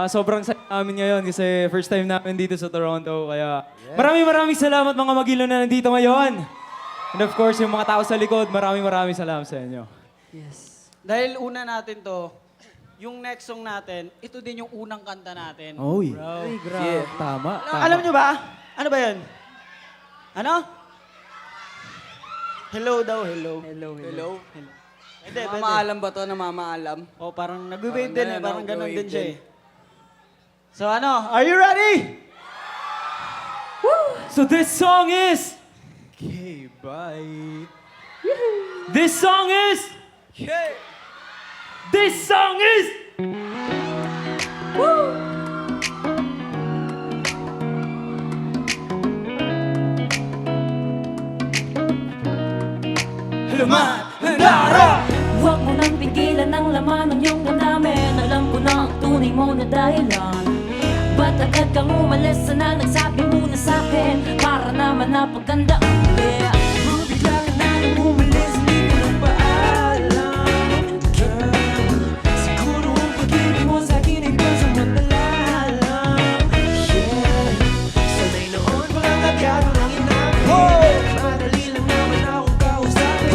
Sobrang saya namin ngayon kasi first time namin dito sa Toronto. Kaya maraming salamat mga Magilo na nandito ngayon. And of course, yung mga tao sa likod, maraming salamat sa inyo. Yes. Dahil una natin to, yung next song natin, ito din yung unang kanta natin. Oy. Bro. Yeah. Tama. Alam nyo ba? Ano ba yun? Ano? Hello daw, hello. Hello? Hindi, pwede. Namamaalam ba to? Namamaalam? O, parang nag-wave din eh. Parang ganun nag-wave din siya din. eh. So ano, are you ready? So this song is... Okay, bye. This song is... This song is... Lumat! Handara! Huwag mo nang pigilan ang laman ng iyong damdamin. Alam ko na ang tunay mo na dahilan. Ba't agad kang umalis? Sana nagsabi mo na sa'kin para naman napagandaan. Yeah. Bigla ka na nang umalis, hindi ko lang paalam. Siguro ang pag-ibig mo sa'kin ay pansamantala lang. Yeah. Sanay noon pa lang agad ang inamin. Madali lang naman akong kausapin.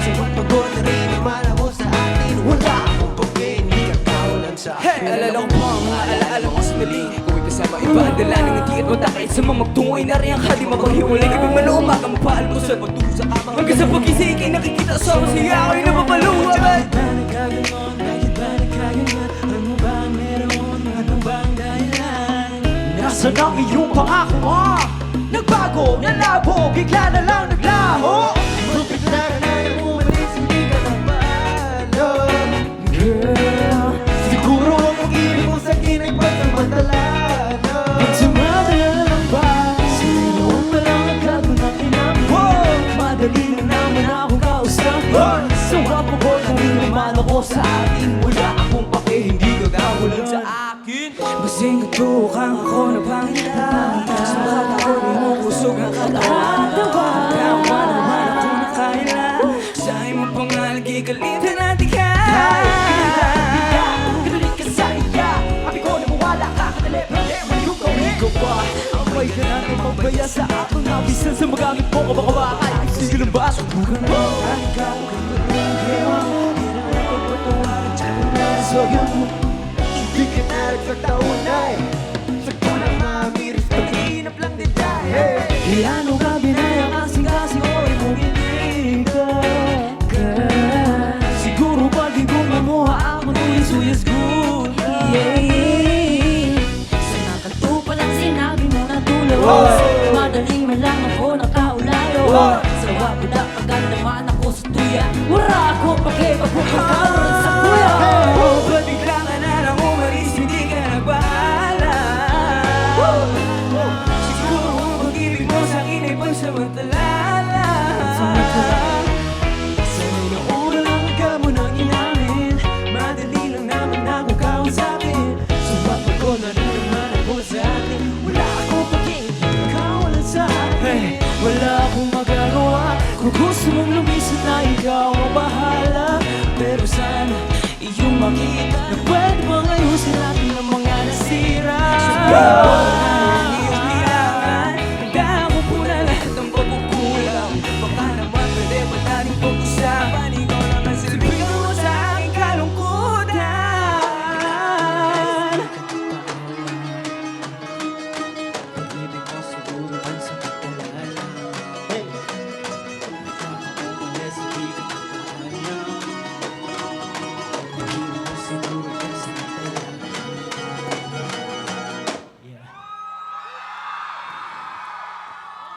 So pagpagod na rin naman ako sa atin. Wala akong pag-ibig, ikaw lang sa'kin. Alala ko pa ang alaala mo sa mali. Kung ikasama iba, dala ng ngiti at mata. Kahit sa mga magtungo ay nariyan ka, di mapahiwalay. Kapag man o umaga, magpaalmusal, magtungo sa kama. Hanggang sa pag-isig ay nakikita sa masaya ako'y napapaluwa. Bakit ba nagkaganon? Bakit ba nagkaganyan? Ano ba ang meron? Ano ba ang dahilan? Nasaan ang iyong pangako mo? Nagbago, nalabo, bigla na lang naglaho. Bigla ka na nang umalis, hindi ka na paalam. Girl, Siguro ang pag-ibig mo sa'kin ay pansamantala na. pagsamadala lang ba? Sinoon pa lang agad mo nang inamin. Madali lang naman akong kausapin. So wapagod na rin naman ako sa atin. Wala akong pake, hindi ka kawalan sa akin. Basing katukan ako na pangilan. Sa kataon mo kusog ang katawan. Kaya naman ako nakaila. Sa iyong pangalagi, kalitan natin ka. Galit ka sa iya. Abi ko na mawala ka, kadali, pwede mo yung gawin. Ikaw ba? Abay ka na nang magbaya sa akin. Nabisan sa magamit mo, kabakabakay. Sige lang ba? Subukan mo. Ikaw, Hindi ka na nagtataunay. Sa kulang mamiris, pag-iinap lang din dahil. Iano ka binayang kasing-kasing oray mong inigan. Girl, siguro pag di ko mamuha ako nung isuyas good. Yeah. Sa nakanto pa lang sinabi mo na tulos. Madaling man lang ako nakaulayo. Sa wapuda agad naman ako sa tuya. Wala ako pagkipagpapagkaroon sa kuya. Ba't bigla ka na lang umalis, hindi ka nagpaalam. Siguro ang pag-ibig mo sa'kin ay pansamantala lang. Sanay na una lang agad mo nang inamin. Madali lang naman akong kausapin. Sumapag ko na rin naman ako sa atin. Wala akong pag-ibig, kawalan sa akin. Wala akong magagawa. Kung gusto mong lumisan na ikaw ang bahala. Pero sana iyong makita na pwede bang ayusin natin ang mga nasira.